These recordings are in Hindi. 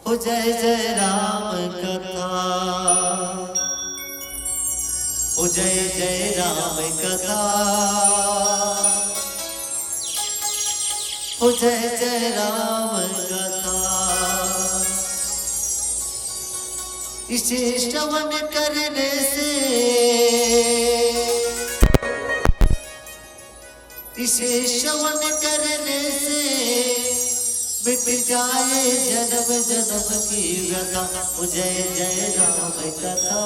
हो जय जय राम कथा, हो जय जय राम कथा, हो जय जय राम कथा। इसे श्रवण करने से, इसे श्रवण करने से मिट जाए जन्म जन्म की व्यथा। हो जय जय राम कथा,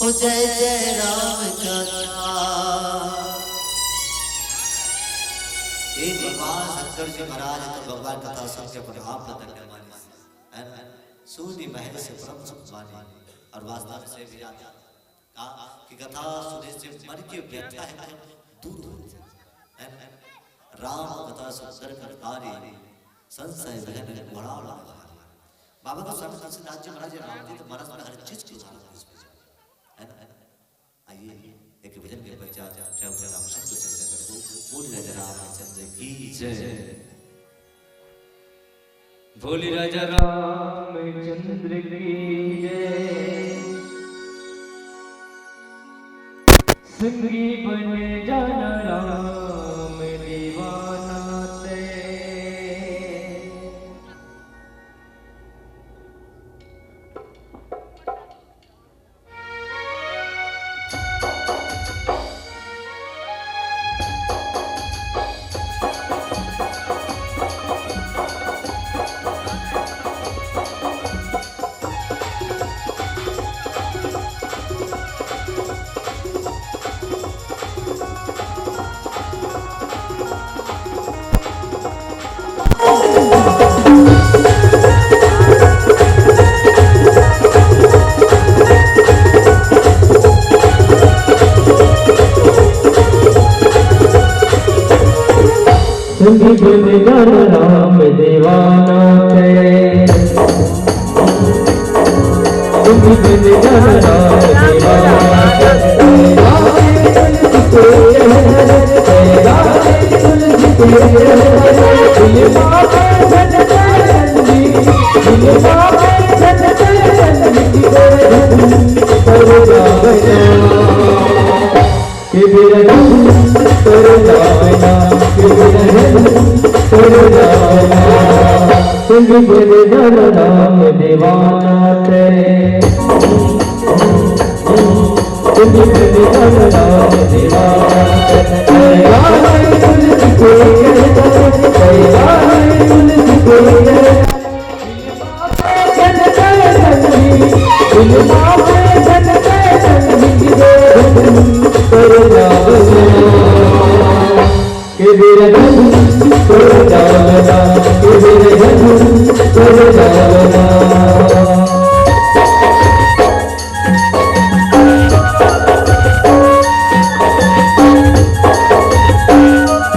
हो जय जय राम कथा। एक भगवान शंकर जी महाराज तो भगवान कथा सुन के आप सूर्य महल से परम सुख माने और वास्तव से भी आता कि कथा सुनने से मन की व्यथा है दूर हो जाए। राम कथा सुनकर करतारी संशय बहन बड़ा लगा। बाबा को सर्व संत राज्य महाराज राम जी तो मनस में हर चीज की झालक है ना। आइए एक भजन के पहचान प्रभु रामचंद्र चंद्र को बोल राजा रामचंद्र की जय, बोली राजा रामचंद्र की जय। संगी बने जाना राम दीवाना ते, संगी बने जाना राम दीवाना ते, संगी बने जाना राम दीवाना ते। संगी बने जाना राम दीवाना ते, संगी बने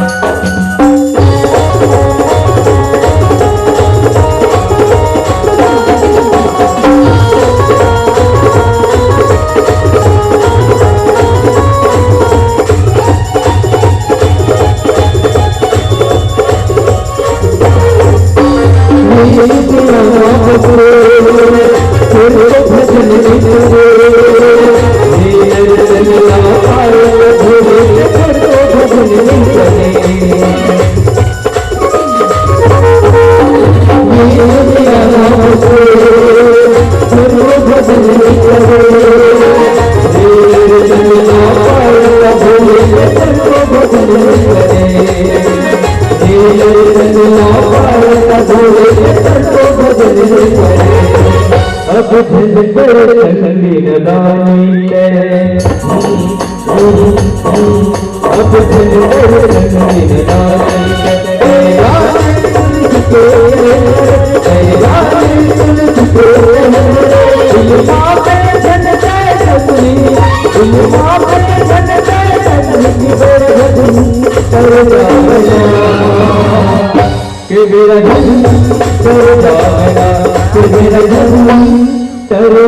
जाना राम दीवाना ते।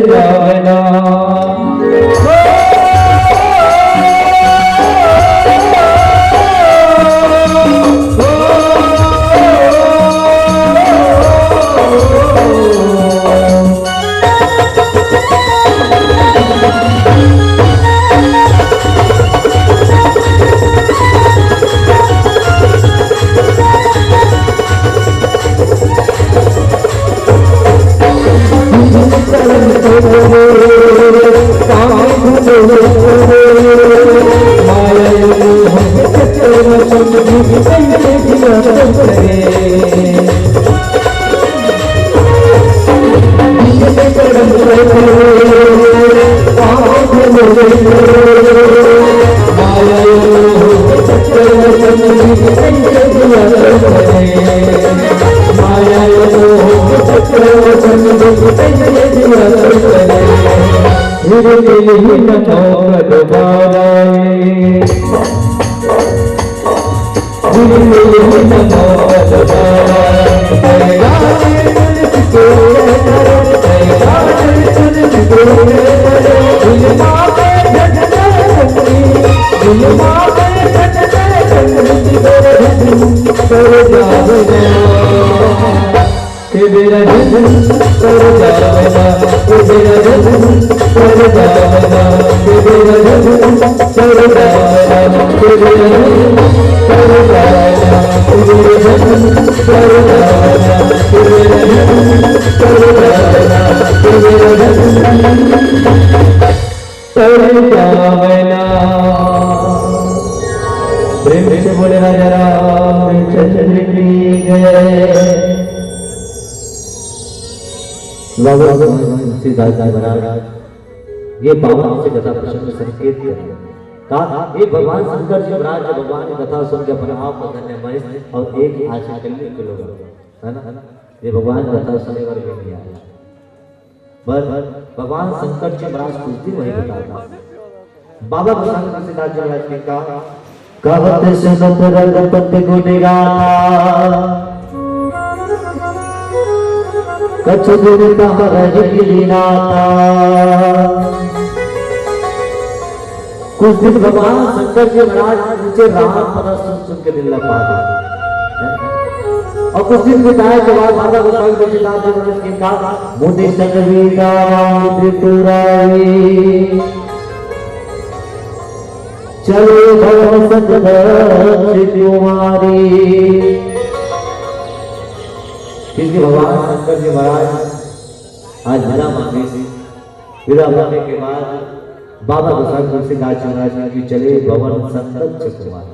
कैसे जिया करे करम माया चक्कर कैसे जिया करे माया चक्कर कैसे जिया करे हिर दिल ही न दोबाराए हिर दिल ही न तेरा जन्म कर जावेगा तेरा जन्म कर जावेगा तेरा जन्म कर जावेगा तेरा जन्म कर जावेगा तेरा जन्म कर जावेगा तेरा जन्म कर जावेगा तेरा जन्म कर जावेगा प्रेम से बोले राजा रामचंद्र की जय। ये बाबा से कथा प्रसंग संकेत कहा एक भगवान शंकर जी महाराज भगवान की कथा सुन के अपने आप को धन्यमय और एक आशा के लिए लोग है ना ये भगवान की कथा सुनने वाले नहीं आया पर भगवान शंकर जी महाराज कुछ दिन वही बताता बाबा भगवान तुलसीदास जी महाराज ने कहा कहत सुनत रघुपति गुण गाथा कछु दिन कुछ दिन भगवान शंकर जी महाराज नीचे राम पद सुन के दिल लगा और कुछ दिन बिताए के बाद माता गोसाई तुलसीदास जी महाराज ने कहा मुनि संगवीरा त्रिपुरारी चलो भव सतत कुमारी इसलिए भगवान शंकर जी महाराज आज विदा मांगे से विदा मांगने के बाद बाबा गोसाई तुलसीदास जी महाराज ने चले भवन संतत कुमार।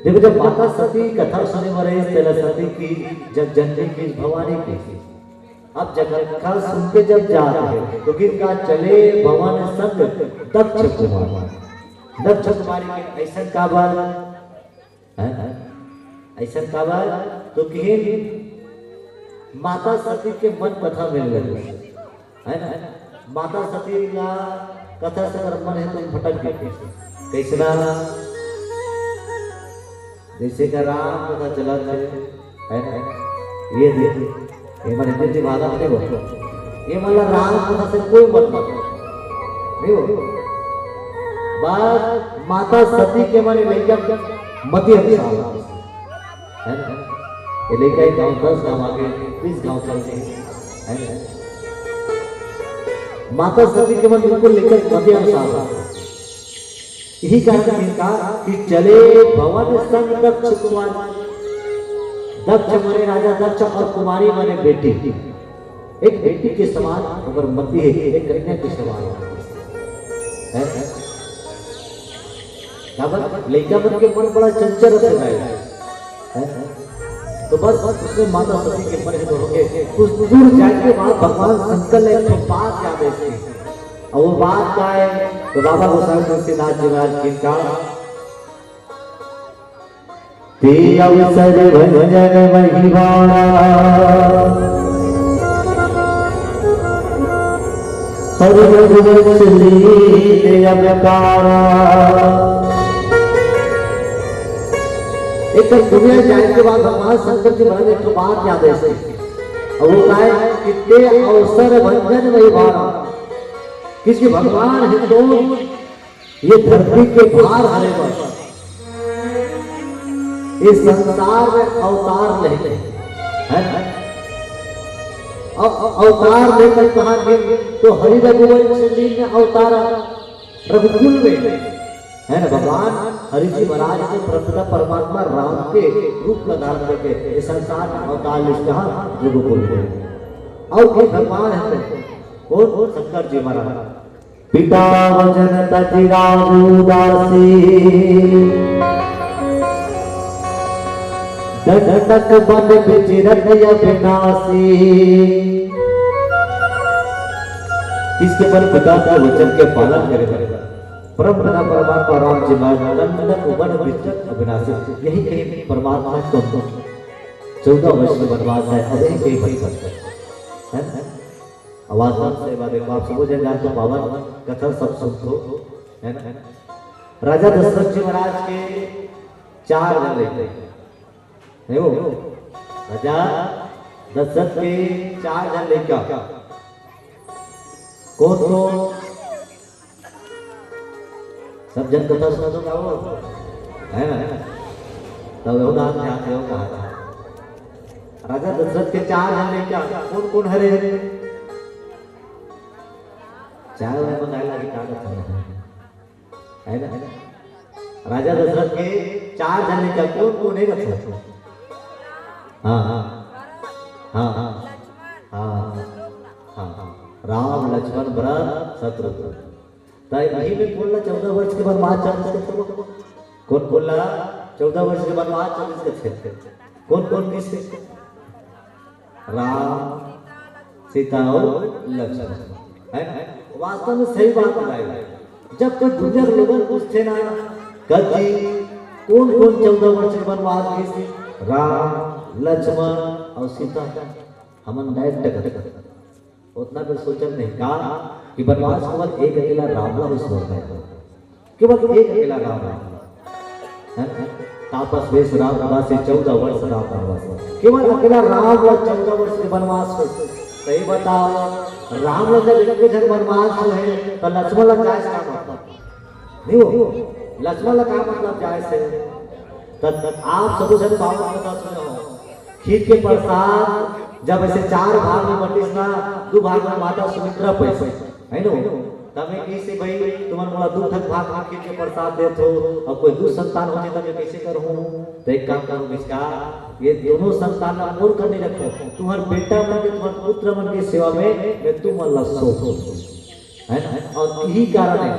देखो जब माता सती कथा सुनने में रही तेला सती की जब जननी की भवानी की अब कथा सुन के जब जा रहे तो किनका चले भवन संग दक्ष कुमार। दक्ष कुमारी के ऐसा का बात ऐसा का बात तो कहीं माता सती के मन कथा मिल गई है ना माता सती का कथा से अगर मन है तो भटक गए कैसे जैसे का राम कथा चला है ना ये देखिए ये मन हिंदी भाषा में नहीं बोलते ये मतलब राम कथा से कोई मतलब नहीं हो बात माता सती के मन लेकर मती है ना ये लेकर गाँव 10 गाँव आगे 20 गाँव चलते हैं माता सती के मन बिल्कुल लेकर मध्य यही कारण कहा कि चले भवन संग दक्ष कुमार। दक्ष माने राजा दक्ष और कुमारी माने बेटी एक बेटी के समान अगर मती है एक कन्या के समान है लड़का बन के मन बड़ा चंचल रहता है तो बस उसने माता सती के मन में होके कुछ दूर जाने के बाद भगवान शंकर ने एक बात याद है और वो बात क्या है तो बाबा गोसाई तुलसीदास जी महाराज की कहा ते अवसर भंजन महिवाड़ा सर्वगुणशीले अवतारा। एक दुनिया जाने के बाद भगवान शंकर जी महाराज एक बात याद है और वो कहा कि ते अवसर भंजन महिवाड़ा किसी भगवान है तो ये धरती के भार हरे पर इस संसार में अवतार लेते हैं अवतार लेकर कहा तो हरि रघुवंश में अवतार रघुकुल में है ना भगवान हरि जी महाराज ने प्रथम परमात्मा राम के रूप का धारण करके इस संसार में अवतार ले कहा रघुकुल में और कोई भगवान है कौन शंकर जी महाराज पिता वचन तजिरा उदासी दंडक बन विचरत अविनाशी। इसके पर पिता का वचन के पालन करेगा परम पिता परमात्मा राम जी महाराज दंडक बन विचरत अविनाशी। यही कहीं परमात्मा को 14 वर्ष के वनवास है और यही कहीं बचपन है। आवाज से बात देखो आप सब जन जानते पावन कथा सब सुनते है ना। राजा दशरथ जी महाराज के 4 लड़के है वो राजा दशरथ के 4 लड़का कौन कौन सब जन कथा सुना तो क्या वो है ना। तब वो ध्यान दे कहा राजा दशरथ के 4 लड़का कौन कौन हरे 4 में मंगाया लगी ताकत है ना। राजा दशरथ के 4 लड़का कौन कौन है रखो। हाँ हाँ हाँ हाँ हाँ हाँ राम लक्ष्मण भरत शत्रुघ्न। ताई यही में बोलना 14 वर्ष के वनवास 40 के कौन बोला 14 वर्ष के वनवास 40 के कौन कौन किसके राम सीता और लक्ष्मण है ना। वास्तव में सही बात है। जब तक दुनिया के लोग पूछते ना कभी कौन कौन 14 वर्ष के वनवास किए राम लक्ष्मण और सीता हमन डायरेक्ट उतना भी सोचल नहीं कहा कि वनवास केवल एक अकेला राम ला स्वर्ग है। केवल एक अकेला राम है तापस वेश राम उदासी 14 वर्ष राम वनवास केवल अकेला राम ला 14 वर्ष के वनवास को सही बताओ। राम ला जब एक जन वनवास है तो लक्ष्मण ला जाए का मतलब नहीं हो। लक्ष्मण ला का मतलब जाए से तब आप सब जन पावन कथा सुनो। खीर के प्रसाद जब ऐसे 4 भाग में बटिस ना 2 भाग में माता सुमित्रा पैसे है नो तब कैसे भाई तुम्हारे मोला 2 भाग खीर के प्रसाद देत हो और कोई 2 संतान होते तब मैं कैसे करूं। तो एक काम करो इसका ये दोनों संतान ना मोर करने रखो तुम्हारे बेटा मन के तुम्हारे पुत्र मन की सेवा में मैं तुम अल्लाह सो है ना। और यही कारण है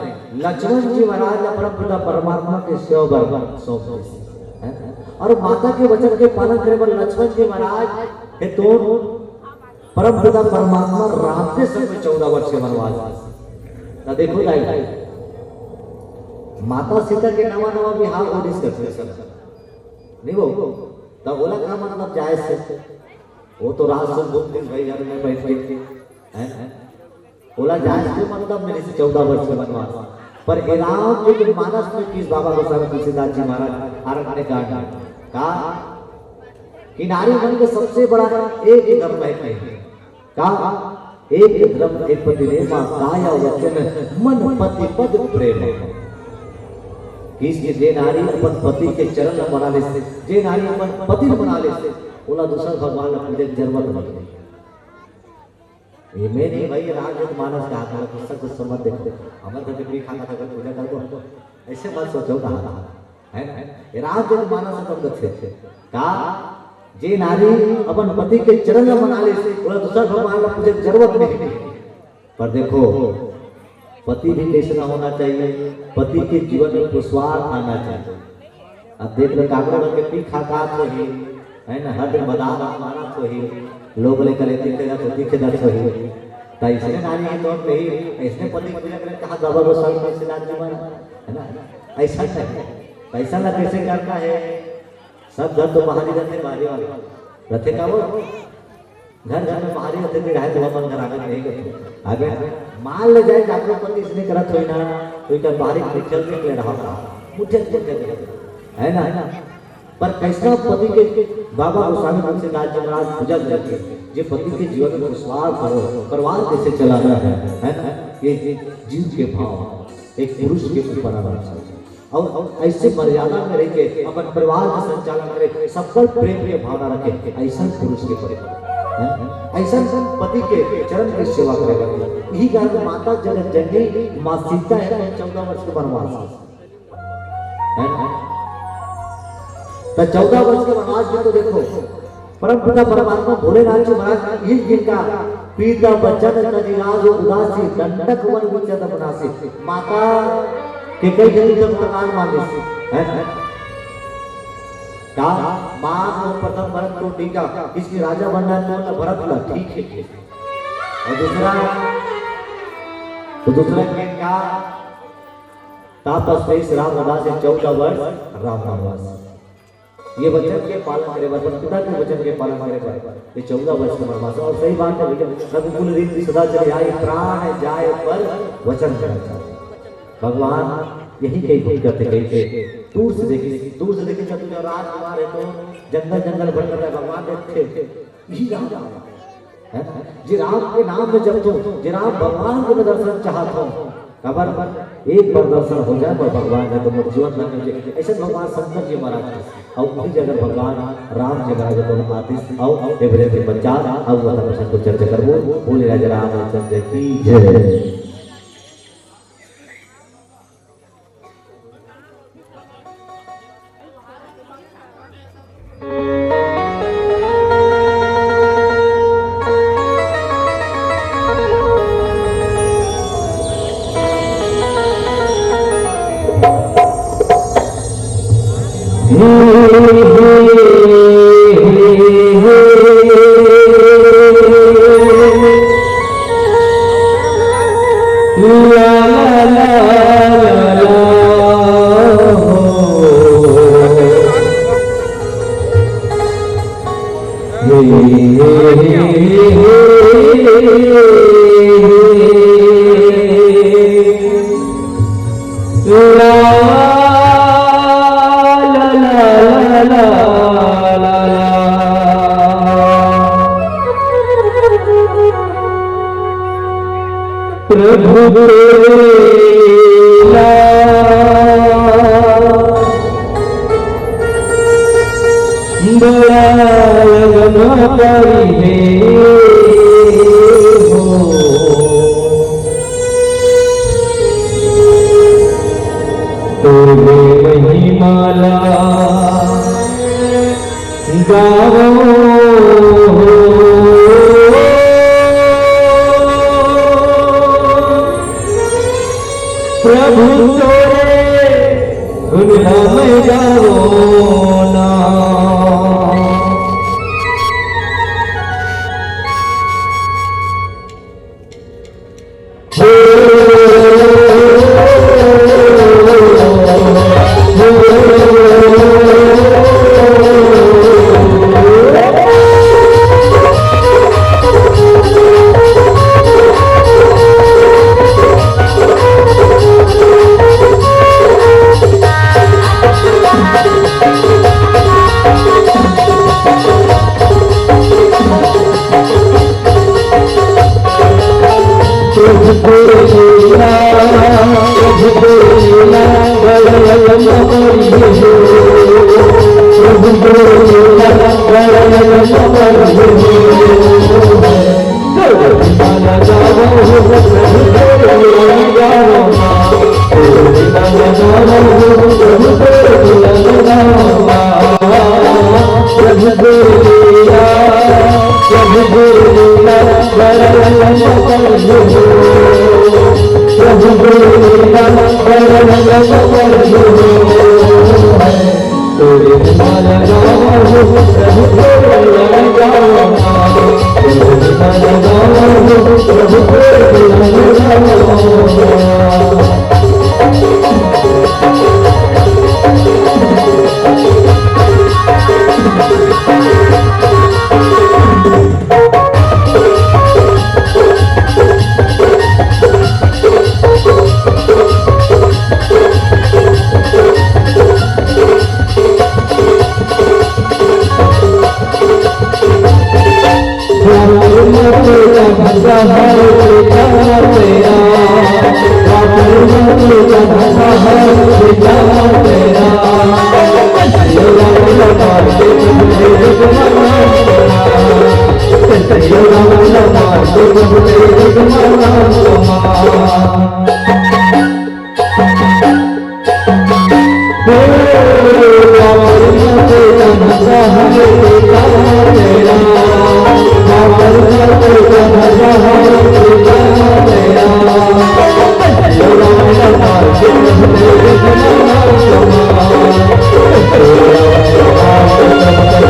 लक्ष्मण जी महाराज परम पिता परमात्मा के सेवा पर सौंप और माता के वचन के पालन करे पर लक्ष्मण जी महाराज के तो परम पिता परमात्मा राम के संग 14 वर्ष के वनवास ना देखो दाई माता सीता के नवा विवाह हो डिस्कस नहीं वो तब बोला का मतलब जायज से वो तो रात से घूम दिन भाई घर में बैठ के हैं बोला जायज के मतलब मेरे से 14 वर्ष के वनवास पर राम के मानस में किस बाबा गोसावी तुलसीदास जी महाराज आरंभ ने कहा कि नारी मन के सबसे बड़ा एक ही धर्म है कहा एक धर्म एक पति ने मां काया वचन मन पति पद प्रेम किसके जे नारी अपन पति के चरण बना ले से जे नारी अपन पति बना ले से बोला दूसरा भगवान अपने जरूरत नहीं। ये मैं नहीं भाई राजद मानस का हाथ पुस्तक को समझ देखते हमारे तो भी खाना था पूजा कर दो ऐसे बात सोचो कहा है ना। ये राजद मानस का गथे का जे नारी अपन पति के चरण में बना ले से बोला दूसरा भगवान का मुझे जरूरत नहीं। पर देखो पति भी कैसे ना होना चाहिए पति के जीवन में पुष्वार्थ आना चाहिए। अब देख लो कागड़ के पी खाता तो ही है ना हर मदान माना तो ही लोग लेकर दिखेगा तो दिखेगा तो ही तो इसने नारी के तौर पे ही इसने पति पूजा करके कहा बाबा गोसावी तुलसीदास जी महाराज है ना। ऐसा है पैसा ना कैसे करता है सब घर तो बाहरी रहते बाहरी वाले रथे का वो घर घर में बाहरी रहते थे तो मन घर आगे नहीं करते आगे मान ले जाए जाकर पति इसने करत होई ना तो इधर बाहरी चल के ले रहा था मुझे है ना। पर कैसा पति के बाबा गोसावी तुलसीदास जी महाराज पूजा करके जो पति के जीवन में विश्वास हो परिवार कैसे चलाना है ना। ये जीव के भाव एक पुरुष के ऊपर आना चाहिए और ऐसे मर्यादा में रह के अपन परिवार का संचालन करे सबल प्रेम के भावना रखे ऐसा पुरुष के परिवार ऐसा पति के चरण की सेवा करेगा। यही कारण माता जगत जननी मां सीता है 14 वर्ष के वनवास है ना। तो 14 वर्ष के वनवास में तो देखो परम पिता परमात्मा भोलेनाथ जी महाराज ही जिनका पीता बचन नदिराज उदासी दंडक वन विचत बनासी माता के कई जन जब प्रकार मांगे है का मान को प्रथम भरत को टीका, इसकी राजा बनना तो न भरत ला, ठीक है। और दूसरा के क्या तापस राम वनवास से 14 वर्ष राम वनवास, ये वचन के पालन करे पर पिता के वचन के पालन करे पर ये 14 वर्ष का वनवास। और सही बात है भैया, रघुकुल रीति सदा चले आए, प्राण जाए पर वचन करना चाहते भगवान यही कही करते कहते। दूर से देखे जब तुझे राजकुमार है तो जंगल भटक रहा है, भगवान देखते यही राम है जी, राम के नाम में जब तो जी राम भगवान के दर्शन चाहता हूँ, खबर एक बार दर्शन हो जाए तो भगवान है तो मेरे जीवन में मुझे ऐसे भगवान शंकर जी महाराज और उसी जगह भगवान राम जी महाराज को आतिश और देवरे के बच्चा अब वह दर्शन को चर्चा करबो। बोले राजा रामचंद्र की जय। Thank you.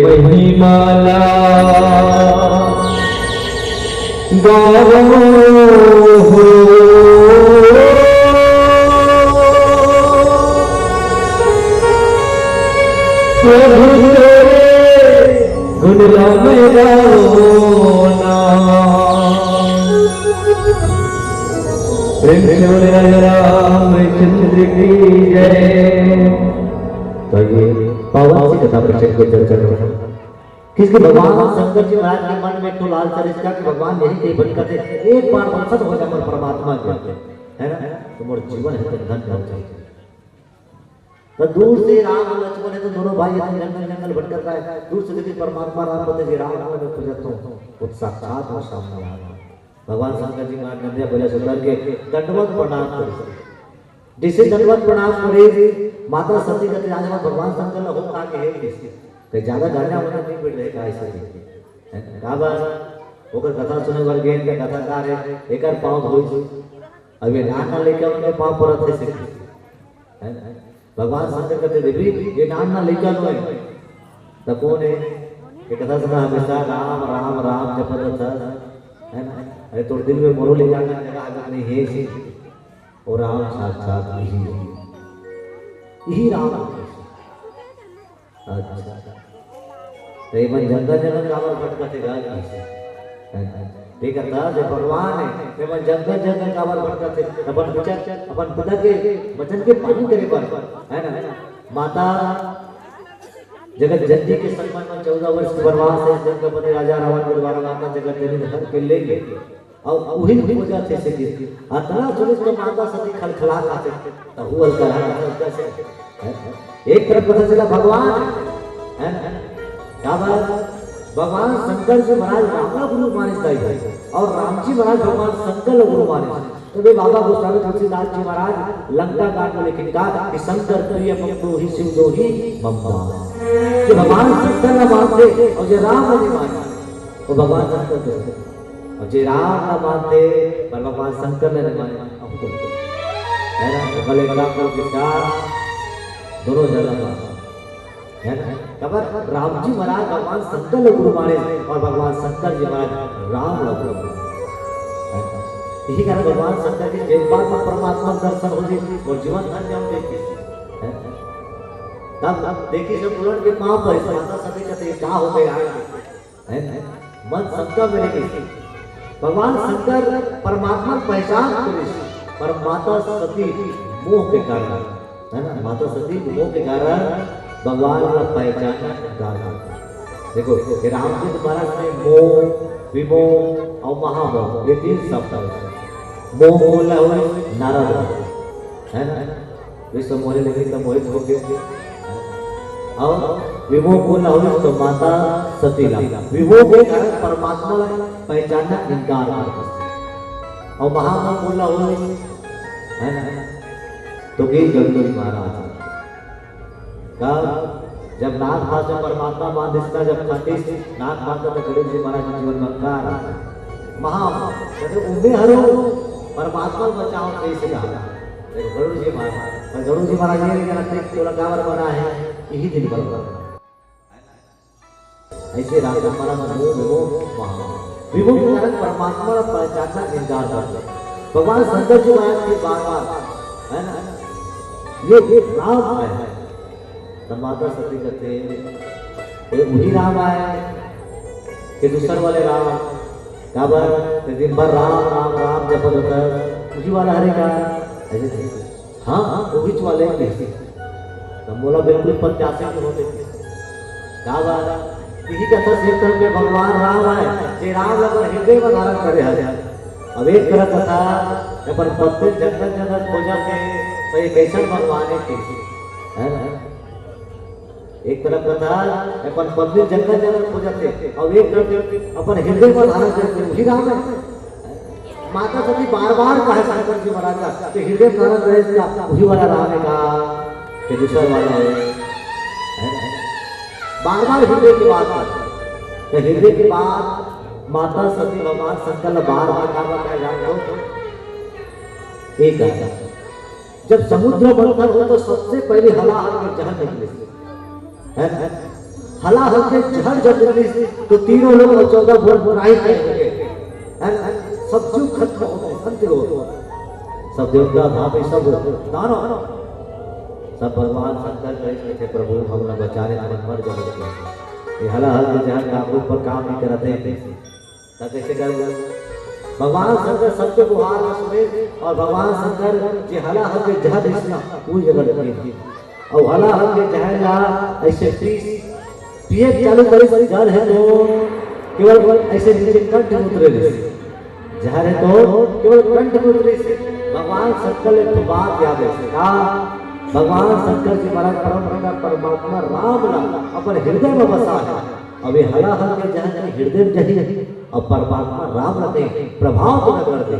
महिमाला गावो हो प्रभु तेरे गुण गाओ ना। प्रेम से बोले राजा रामचंद्र की जय। तो ये पावन सी कथा प्रसंग को चर्चा करो। किसके भगवान शंकर जी महाराज के मन में तो लालसा इसका कि भगवान यही कहीं भटकते एक बार वंशज हो जाकर परमात्मा के है ना, तुम्हारा जीवन है तो धन हो जाए। तो दूर से राम और लक्ष्मण है तो दोनों भाई जंगल जंगल भटक रहा है। दूर से देखिए परमात्मा राम बोलते जी राम में पूजा तो साक्षात और सामने आ रहा। भगवान शंकर जी महाराज नंदिया बोले सुंदर के दंडवत प्रणाम करो। जिसे दंडवत प्रणाम करे माता सती कहते राजा भगवान शंकर हो का के है कि ज्यादा गाना वाला नहीं बैठ रहे का ऐसे का बात ओकर कथा सुने वर गेन के कथाकार है एकर पांव धोई अबे नाना लेकर उनके पांव परत है से भगवान शंकर कहते देवी ये नाना लेकर लो तो कौन है ये कथा सुना हमेशा राम राम राम जपत है ना। अरे तो दिल में मोरो ले जाना जगह अगर नहीं है से और राम साक्षात यही राम। अच्छा तो ये मन जंगल जंगल काबर भटकते गा ठीक है था जब भगवान है ये मन जंगल जंगल काबर भटकते अपन विचार अपन पिता के वचन के पालन करे पर है ना। माता जगत जननी के सम्मान में 14 वर्ष के वनवास से जंगपति राजा रावण के द्वारा माता जगत जननी धन के ले गए और वही पूजा थे से अतना सुनिस तो माता सती खलखला आते तो हुआ करा कैसे एक तरफ पता चला भगवान है क्या बात भगवान शंकर जी महाराज राम गुरु माने है और राम जी महाराज भगवान शंकर गुरु माने। तो वे बाबा गोस्वामी तुलसीदास जी महाराज लंका कांड में लिखित का कि शंकर प्रिय ममदो ही शिव दो ही ममता कि भगवान शंकर न मानते और जो राम नहीं माने वो भगवान शंकर के और जो राम न मानते पर भगवान शंकर ने नहीं माने है ना। भले राम के साथ दोनों जगह है ना। तब राम जी महाराज भगवान शंकर गुरु माने और भगवान शंकर जी महाराज राम गुरु। यही कारण भगवान शंकर की एक बार में परमात्मा दर्शन हो जाए और जीवन धन्य हम देखते तब देखिए सब उलट के मां पर माता सती कहते क्या हो गया है मन शंकर में नहीं। भगवान शंकर परमात्मा पहचान पर माता सती मोह के कारण है ना। माता सती मोह के कारण भगवान का पहचान कारण देखो कि राम जी महाराज ने मोह विमोह और महामोह ये 3 शब्द है। मोह बोला हुआ नारद है ना विश्व मोह लेकिन तो मोहित हो गए और विमोह बोला हुआ तो माता सती लगा विमोह के कारण परमात्मा पहचानना इनकार और महामोह बोला हुआ है ना। तो गई गंगोरी महाराज का जब नाथ भाषा परमात्मा मान दिसता जब खंडित नाथ भाषा तो गणेश जी महाराज जीवन में कार महा कहते उम्मे हरो परमात्मा बचाओ कैसे कहा गरुड़ जी महाराज पर गरुड़ जी महाराज ये कहते हैं कि गावर बना है यही दिन पर ऐसे राजा हमारा विभो विभो वहाँ विभो के कारण परमात्मा का पहचानना इंकार करते भगवान शंकर जी महाराज की बार है ना ये राम है तब माता सती कहते वही राम है कि दूसर वाले राम काबर दिन भर राम राम राम जपत होता है उसी वाला हरे का ऐसे हाँ वो बीच वाले तब बोला बिल्कुल 85 के होते काबर यही कथा से तरफ में भगवान राम है जे राम लगन हृदय में धारण करे है अब एक तरफ कथा अपन पत्नी जंगल जंगल खोजा के तो ये कैसे भगवान है ना एक तरफ कथा अपन पत्नी जंगल जंगल खोजा थे और एक तरफ अपन हृदय में धारण करते वही राम है माता सती बार बार कहा शंकर जी महाराज का कि हृदय में धारण करे वही वाला राम है का कि दूसरा वाला है बार बार हृदय की बात करते हृदय की बात माता सती भगवान शंकर बार बार बताया जाए एक जब समुद्र मंथन हो तो सबसे पहले हलाहल के जहर निकले हलाहल के जहर जब निकले तो तीनों लोग और 14 भोर बुराई करेंगे सब जीव खत्म हो संत लोग सब देवता भाभी सब दानव सब भगवान शंकर कहे थे प्रभु हमने बचाने हमें मर जाने ये हलाहल के जहर काम पर काम नहीं करते तब कैसे करेंगे भगवान शंकर सबके गुहार में सुने और भगवान शंकर जी हलाहल के जहर इसना पूरी जगह लगी और हलाहल के जहर का ऐसे पिए चालू करे जल है तो केवल ऐसे नीचे कंठ में उतरे जहर है तो केवल कंठ में उतरे से भगवान शंकर ने तो बात याद है भगवान शंकर जी महाराज परमात्मा राम अपन हृदय में बसा है अब ये हलाहल के जहर हृदय में जही और परमात्मा राम रहते प्रभाव को न करते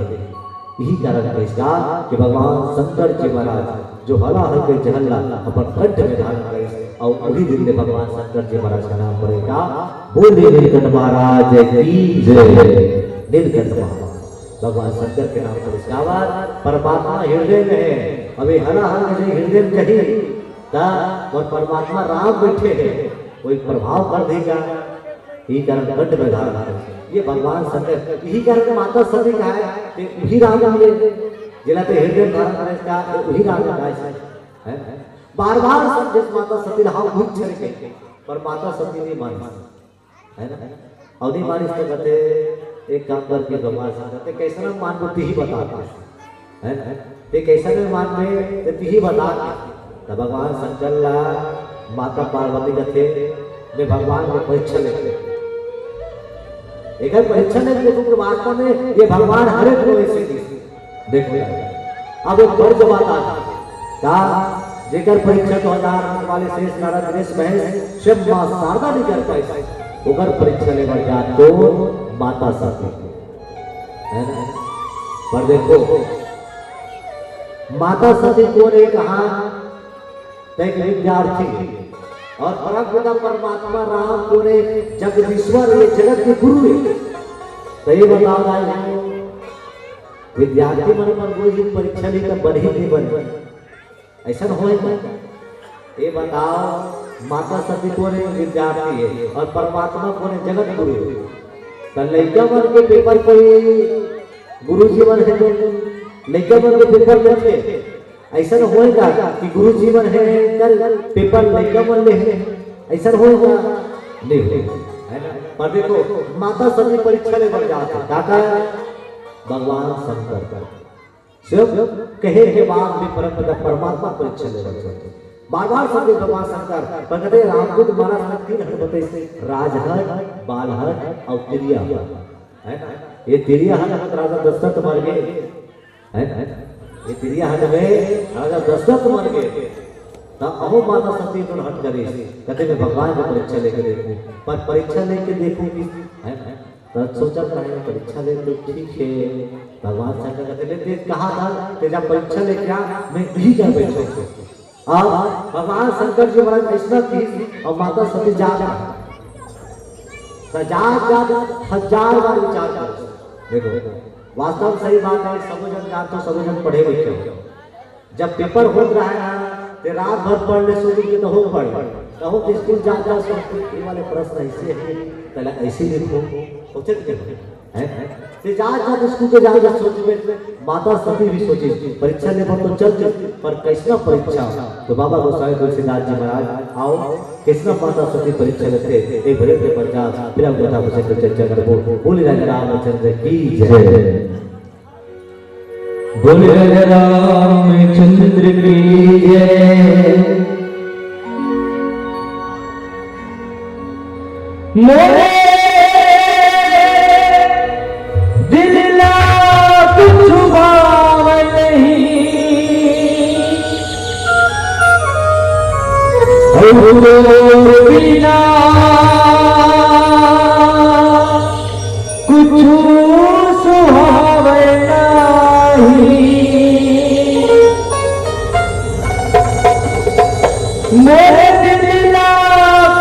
यही कारण है इसका कि भगवान शंकर जी महाराज जो हलाहल के जहला अपन कंठ में धारण करे और उसी दिन में भगवान शंकर जी महाराज का नाम पड़ेगा बोले नीलकंठ महाराज की जय नीलकंठ महाराज भगवान शंकर के नाम पर इसका परमात्मा हृदय में है अभी हलाहल के हृदय में जही और परमात्मा राम बैठे हैं कोई प्रभाव कर देगा यही कारण कंठ में धारण ये भगवान शंकर यही कारण माता सती का है वही राम हमने जिलाते हृदय धारण करे का वही राम का है बार बार सब जिस माता सती रहा भूख चले पर माता सती नहीं मानी है ना और नहीं मानी इसको कहते एक काम करके भगवान शंकर कैसा ना मान को ही बताता है ना ये कैसा ना मान में ही बता तब भगवान शंकर ला माता पार्वती कहते में भगवान को परीक्षा लेते एक परीक्षा लेते तो वास्तव में ये भगवान हर एक को ऐसे देखो अब एक बड़ बात आ का जेकर परीक्षा 2000 वाले शेष नारद दिनेश महेश शिव मां शारदा नहीं कर पाए ओकर परीक्षा लेवर जा तो माता सती है ना पर देखो माता सती को ने कहा एक विद्यार्थी और परम परमात्मा राम को ने जगदीश्वर ये जगत के गुरु है तो ये बताओ विद्यार्थी मन पर कोई परीक्षा लेकर बन ही नहीं बन ऐसा हो ये बताओ माता सती को ने विद्यार्थी है और परमात्मा को ने जगत गुरु है तो लड़का मन के पेपर पे गुरु जीवन है तो लड़का मन के पेपर लिखे ऐसा होएगा कि गुरु जीवन है कल पेपर लड़का मन ले ऐसा होएगा नहीं है ना पर देखो माता सती परीक्षा ले बढ़ जाते दादा भगवान शंकर सिर्फ कहे के बाद भी परमात्मा परीक्षा ले बढ़ जाते बार बार सब भगवान शंकर पर कहते रामदूत महाराज ने 3 हट बताए राजहट बालहट और तिरिया है ना ये तिरिया हट राजा दशरथ मर गए है ना ये तिरिया हट में राजा दशरथ मर गए तब अहो माता सती तो हट करे कहते मैं भगवान की परीक्षा लेके देखूं पर परीक्षा लेके देखूं कि है तो सोचा था परीक्षा ले तो ठीक है भगवान शंकर कहते ले कहा था तेरा परीक्षा लेके आ मैं यही कर बैठा अब भगवान शंकर जी महाराज ऐसा थी और माता सती जागा हजार बार विचार कर देखो वास्तव सही बात है सब जन जान तो सब जन पढ़े लिखे जब पेपर हो रहा है ना तो रात भर पढ़ ले शुरू के तो हो पढ़ कहो कि स्कूल जाता ये वाले प्रश्न ऐसे है पहले ऐसे लिखो सोचे हैं ते जा स्कूल तो जा सोच में माता सती भी सोची परीक्षा ले तो चल पर कैसना परीक्षा तो बाबा गोसाई तुलसीदास जी महाराज आओ कैसना माता सती परीक्षा लेते एक बड़े के प्रजा फिर हम कथा को चर्चा करबो बोले राजा रामचंद्र की जय बोले राजा रामचंद्र की जय मोरे दिल ला कुछ भाव नहीं बिना कुछ सुहाव नहीं मेरे दिल ला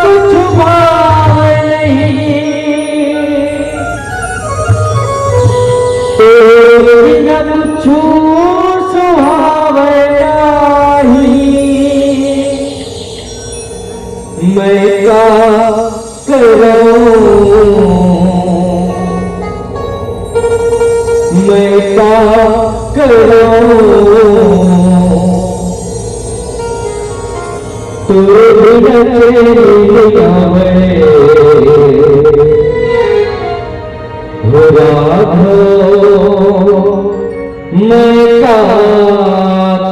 कुछ भाव बिना कुछ सुहाव नहीं मैं क्या करूं मैं क्या करूं तू बिना तेरी आवे हो राधो मैं क्या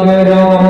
करूं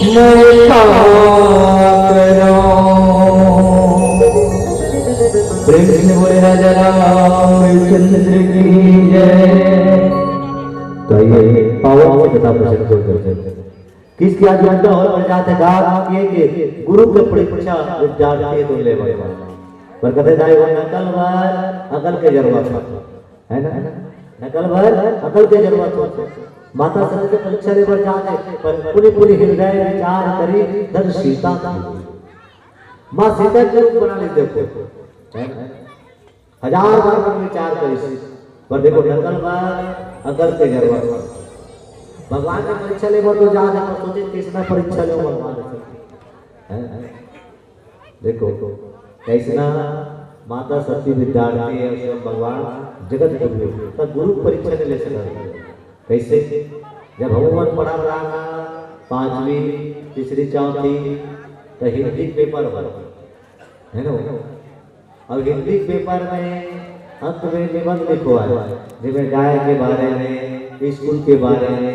मैं करो प्रेम से बोले राजा रामचंद्र की जय। तो ये पावन की कथा प्रसंग करते हैं। किसकी आज्ञा और जाते गात किए कि गुरु के परीक्षा विद्यार्थी तो ले पर कहते जाए वो नकल भर अकल के जरूरत है ना, नकल भर अकल के जरूरत हो। माता सती के परीक्षा ले पर जाते पर पूरी पूरी हृदय विचार करी धन सीता माँ सीता के रूप बना लेते देखो, हजार बार विचार करी पर देखो नकल भर अकल के जरूरत। भगवान की परीक्षा ले तो जाते पर सोचे किसना परीक्षा ले भगवान देखो कैसना माता सती विद्यार्थी है उसमें भगवान जगत गुरु तो गुरु परीक्षा ले सकता कैसे जब भगवान पढ़ा रहा पांचवी तीसरी चौथी तो हिंदी पेपर है ना। अब हिंदी पेपर में अंत में निबंध लिखवा जिसमें गाय के बारे में स्कूल के बारे में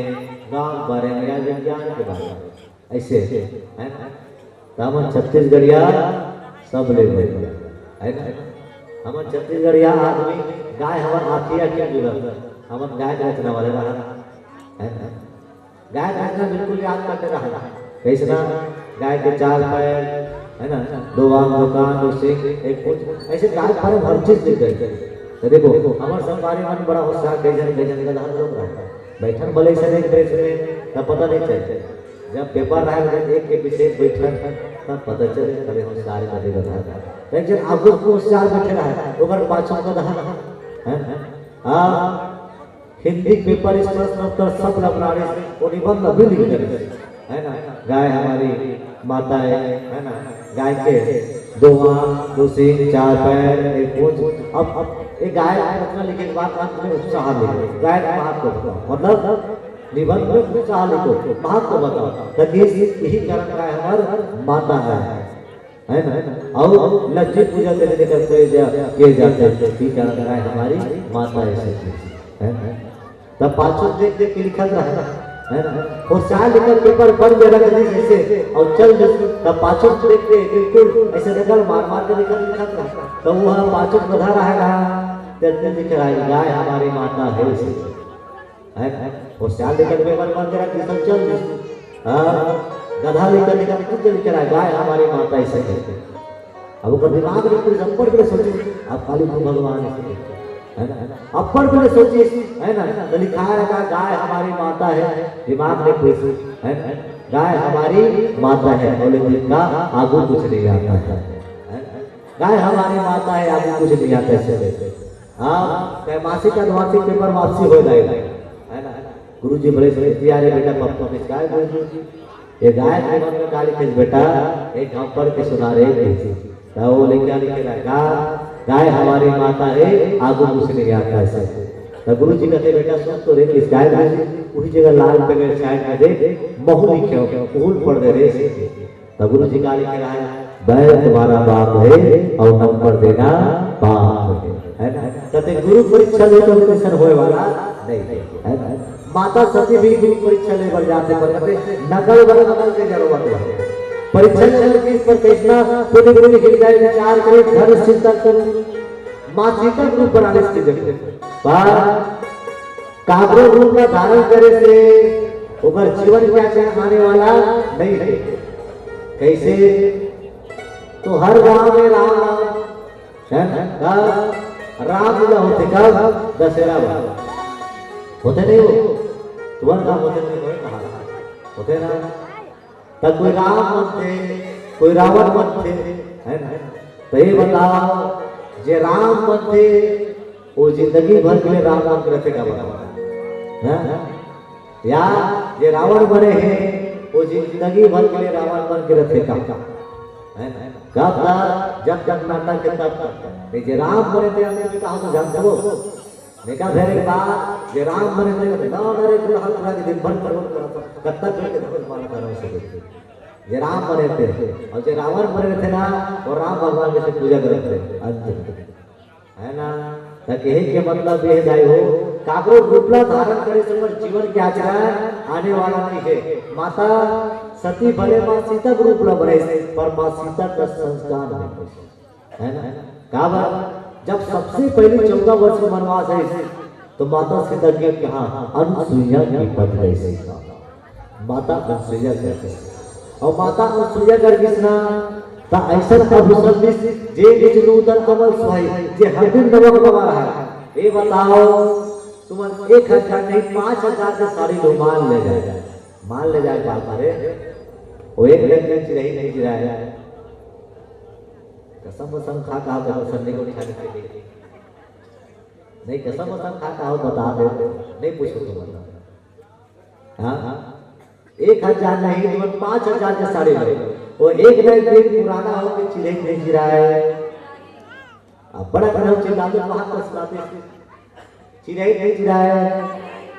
गांव के बारे में या विज्ञान के बारे में ऐसे है ना। हम छत्तीसगढ़िया सब ले है ना। हम छत्तीसगढ़िया आदमी गाय हमार आखिया क्या जुड़ल हम गाय रचना वाले रहा गाय रचना बिल्कुल याद करते रहा कैसना गाय के चार पैर है ना, दो आंख दो कान दो सिंह एक पूंछ ऐसे गाय पर हर चीज दिख गई। तो देखो हमारे सब बारे में बड़ा होशियार गजन गजन का धान लोग रहा बैठन भले से एक ड्रेस में तब पता नहीं चलते जब पेपर रहा एक के पीछे बैठन तब पता चले कभी होशियार का देगा था लेकिन आगू को होशियार बैठे रहा ओकर पाछू का धान है हां हिंदी पेपर इस प्रश्न उत्तर सब लबराड़े वो निबंध अभी लिख दे है ना। गाय हमारी माता है ना। गाय के दो आंख दो सिंह चार पैर एक पूंछ। अब एक गाय रचना लिखे के बाद अंत में उत्साह लिखो गाय का महत्व मतलब निबंध में उत्साह लिखो महत्व बताओ ताकि यही कारण गाय हमार माता है ना। और लज्जी पूजा करने करते किए जाते हैं कि कारण गाय हमारी माता है ना। तब पांचों देख देख के लिखा रहा है ना। और चार लिखकर पेपर बन गया रख दी जैसे और चल तब पांचों देख के बिल्कुल ऐसे निकल मार मार के निकल लिखा रहा तो वह पांचों बधा रहेगा जल्दी लिख रहा है गाय हमारी माता है है ना। और चार लिखकर पेपर बन गया कि सब चल हां गधा लेकर निकल खुद लिख रहा है गाय हमारी माता ऐसे कहते। अब वो दिमाग में पूरी संपर्क में सोचे अब खाली भगवान है ना अपर में सोचिए है ना। तो लिखा है गाय हमारी माता है दिमाग में पूछे है ना गाय हमारी माता है और लेकिन का आगू कुछ नहीं आता है गाय हमारी माता है आगू कुछ नहीं आता है। हां कह मासी का द्वासी पेपर वापसी हो जाएगा है ना। गुरुजी बड़े बड़े प्यारे बेटा पप्पा में गाय गुरुजी ये गाय के मन में गाली के बेटा एक गांव पर के सुना रहे थे तो वो लेके लिखेगा गाय हमारी माता है आगू कुछ नहीं आता है। तो गुरु जी कहते बेटा सुन तो रे इस गाय वही जगह लाल पे मेरे साइड में दे महू लिखे फूल पड़ दे रे। तो गुरु जी का लिख रहा है बैल तुम्हारा बाप है और नंबर देना बाप है ना। कहते गुरु परीक्षा ले तो क्वेश्चन होए वाला नहीं है ना। माता सती भी गुरु परीक्षा ले बढ़ जाते पर कहते नकल बदल के जरूरत है परीक्षा चल के इस पर कैसना पूरी पूरी हृदय विचार करे धर्म चिंता करो मां सीता रूप बनाने की जरूरत पर काबरो रूप का धारण करे से ऊपर जीवन क्या आने वाला नहीं है। कैसे तो हर गांव में राम राम लीला होते कब दशहरा होते नहीं हो तुम्हारे गांव होते नहीं कहा होते ना। तब कोई राम मत थे कोई रावण मत थे है ना। तो ये बताओ जे राम मत थे वो जिंदगी भर के लिए राम नाम करते का बना या जे रावण बने हैं वो जिंदगी भर के लिए रावण बन के रखे का है ना। कब जब जब नाटक के तब जे राम बने थे हमने कहा तो जान दो देखा फिर एक बात जे राम बने थे ना अरे पूरा पूरा दिन भर पर कत्ता करके धर्म पालन कर रहे जे राम बने थे और जे रावण बने थे ना वो राम भगवान के पूजा करते थे है ना। कहे के मतलब ये जाय हो काकरो रूपला धारण करे से जीवन के आचरण आने वाला नहीं है। माता सती भले माँ सीता के रूप में बने पर माँ सीता का संस्कार नहीं है ना। कहा बात जब सबसे पहले 14 वर्ष का वनवास है तो माता सीता के कहा अनुसुईया की पद कैसे माता अनुसुईया करके और माता अनुसुईया कर किसना ता ऐसा आभूषण जे निज नूतन कमल सुहाई जे हर दिन नवा नवा रहा है। ये बताओ तुम 1000 नहीं 5000 के साड़ी रुमाल ले जाए मान ले जाए बात रे वो एक दिन चिराई नहीं चिराया कसम कसम खा कहा संडे को निकाल के नहीं कसम कसम खा कहा बता दो नहीं पूछो तुम बता हाँ 1000 नहीं तुम 5000 के साड़ी ले वो एक दिन पुराना हो के चिराई नहीं चिराए अब बड़ा बड़ा चिल्लाते वहां पर सुनाते चिराई नहीं चिराए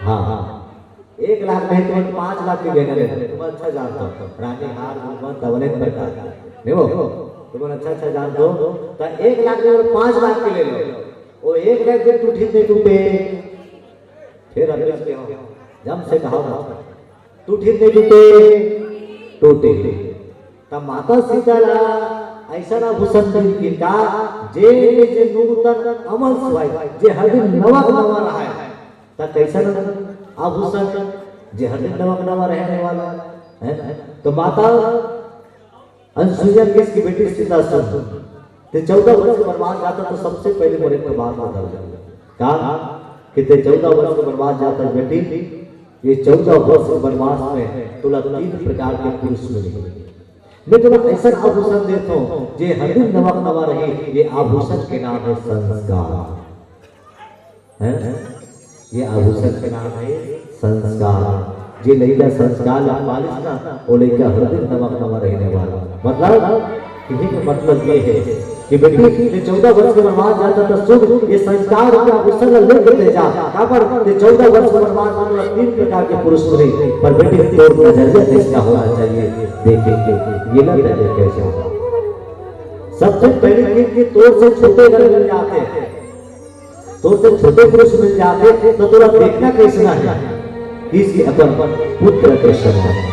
हाँ हाँ 1 लाख नहीं तुम 5 लाख की गहने ले तुम अच्छा जानते हो रानी हार गुलमत दौलत प्रकार देखो तुम अच्छा जानते हो तो 1 लाख में 5 लाख की ले लो वो 1 लाख के टूटी से टूटे फिर अब इसके हो जम से कहा टूटी से टूटे तब माता सीता ऐसा ना भूषण की का जे नूतन अमल सुहाई जे हर दिन नवा नवा रहा है तब कैसा आभूषण जे हर दिन नवा नवा रहने वाला है। तो माता अनुसुईया किसकी बेटी सीता सुन ते 14 वर्ष बर्बाद जाता तो सबसे पहले मेरे को बात बता कहा कि ते 14 वर्ष बर्बाद जाता बेटी ये 14 वर्ष वनवास में तुला 3 प्रकार के पुरुष मिले मैं तुम्हें ऐसा आभूषण देता हूँ जे हर दिन नवा नवा रहे ये आभूषण के नाम है संस्कार है ये आभूषण के नाम है संस्कार जे लइका संस्कार पालिस ना वो लइका हर दिन नवा नवा रहने वाला मतलब यही का मतलब ये है कि बेटी ने 14 वर्ष के वनवास जाता था शुभ ये संस्कार का आभूषण लेके ले जा कहां पर 14 वर्ष के वनवास में 3 प्रकार के पुरुष मिले पर बेटी तोड़ नजरिया इसका होना चाहिए देखेंगे ये ना नजरिया कैसे होगा। सबसे पहले कि तोड़ से छोटे घर मिल जाते हैं तो से छोटे पुरुष मिल जाते तो थोड़ा देखना कैसा है किसी अपन पुत्र के समान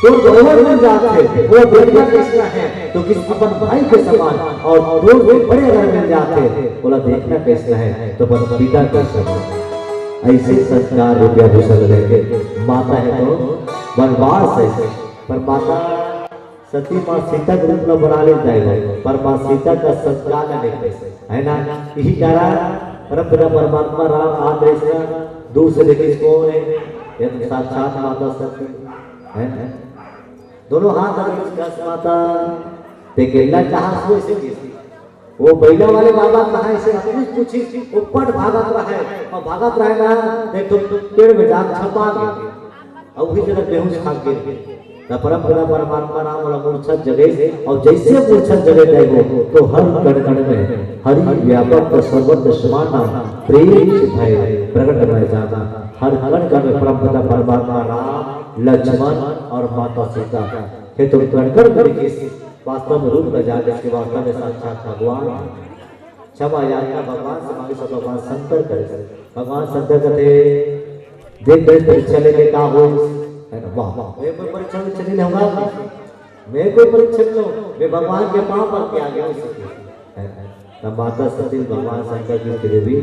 तो गौरव मिल जाते वो देखना कैसा है तो किस अपन भाई के समान और दो बड़े अगर मिल जाते बोला देखना कैसा है तो अपन पिता के समान ऐसे संस्कार रुपया भूषण लेके माता है तो वनवास है पर माता सती माँ सीता के रूप में बना ले जाएगा पर माँ सीता का संस्कार नहीं है ना यही कारण परम परमात्मा राम आदेश दूर से देखे कौन है ये तो साक्षात माता सती है दोनों हाथ अगर माता तेकेला जहां सो से वो बैला वाले बाबा कहां से अपनी पूछी ऊपर भागत रहा है और भागत रहा ना देखो पेड़ में जाग छपा गए और वही जगह बेहोश खा गए परम परमात्मा राम वाला मूर्छत जगह और जैसे मूर्छत जगह गए हो तो हर कण कण में हरि व्यापक सर्वत्र समान प्रेम भय प्रकट रह जाना हर कण कण में परम परमात्मा राम लक्ष्मण और माता सीता के तो कणकण करके वास्तव में रूप में जाने के वास्तव में साक्षात भगवान क्षमा याचना भगवान से मांगे सब भगवान शंकर करे भगवान शंकर कहते देख देख परीक्षा लेके का हो है ना वाह वाह मैं कोई परीक्षा में चली रहूंगा मैं कोई परीक्षा में मैं भगवान के पांव पर के आगे हो सके तब माता सती भगवान शंकर की देवी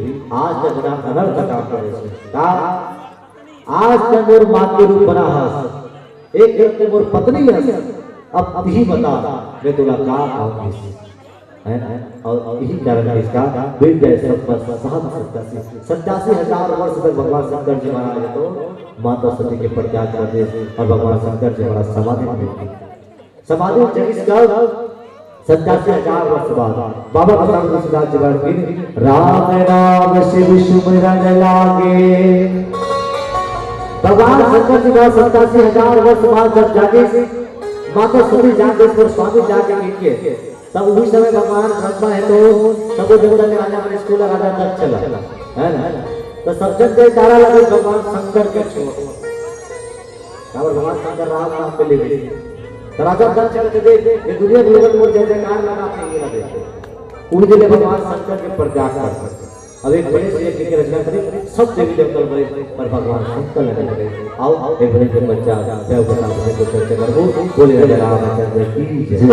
आज तक ना अनर्थ काम करे का आज तक मोर मां के रूप बना है एक एक मोर पत्नी है अब ही बता मैं तुला का कहूंगी है और यही कारण है इसका बीत गए सब पर 87,000 वर्ष तक भगवान शंकर जी महाराज तो माता सती के प्रत्याग करते और भगवान शंकर जी महाराज समाधि जगह का 87,000 वर्ष बाद बाबा भगवान तुलसीदास जी महाराज राम राम शिव सुमिरन लागे भगवान शंकर जी का 87,000 वर्ष बाद जब जागे माता सती जागेश्वर स्वामी जाके लिखे तब उसी समय भगवान ब्रह्मा है तो सब देवता के राजा पर स्कूल राजा तक चला है ना तो सब जन के तारा लगे भगवान शंकर के छोड़ भगवान शंकर राम नाम पे ले गए तो राजा तक चल के देख ये दुनिया के लोगों को जय जयकार लगाते हैं लगे उनके लिए भगवान शंकर के प्रत्याग कर अब एक बड़े से यज्ञ की रचना करें, सब देवी देवता बड़े पर भगवान शंकर लगे लगे। आओ एक बड़े से बच्चा देवता से कुछ चर्चा करो, बोले राजा रामचंद्र की जय।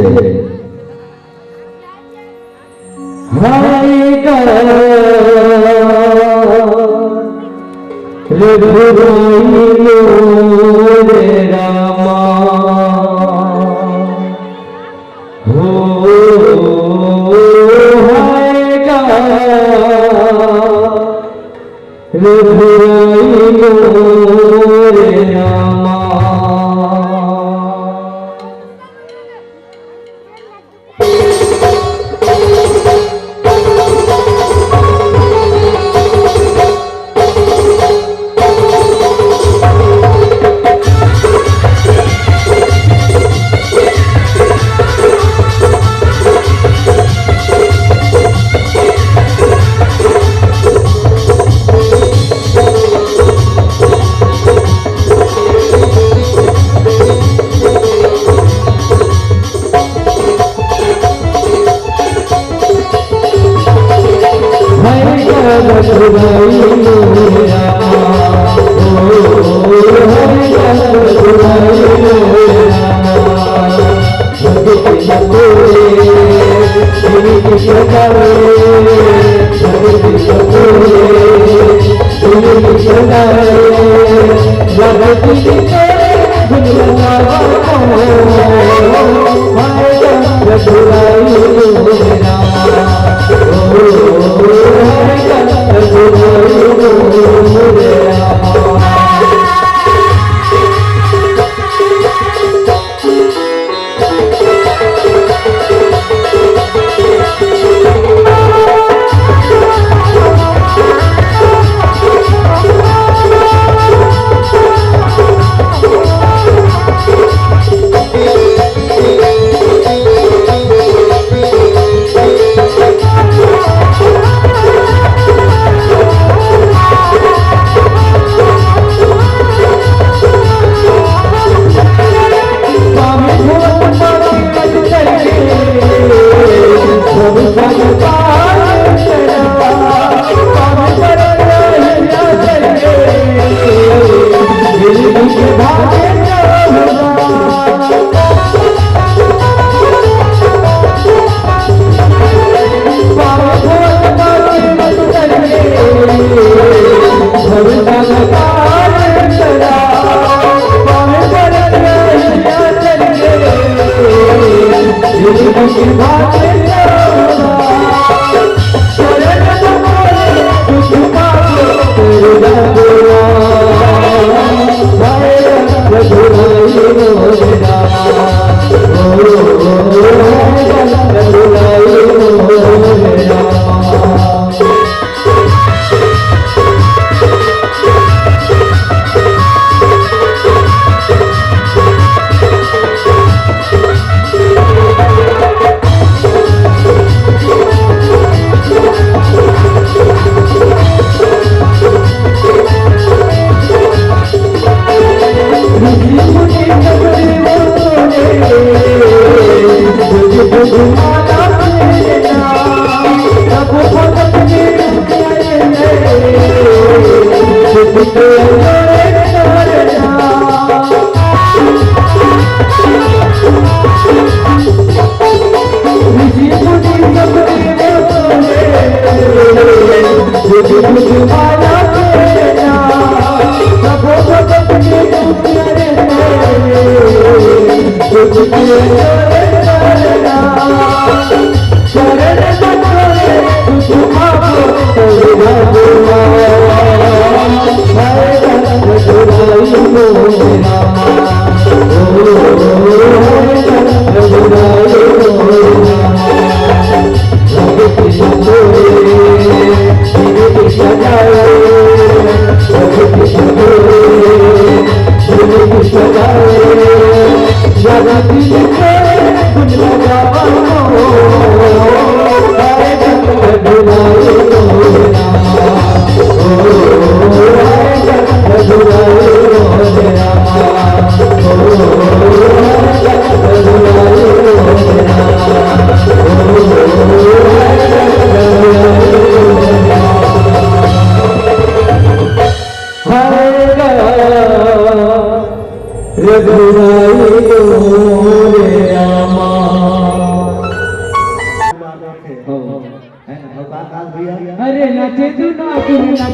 हाय गा रे रामा हो हाय गा रे रामा।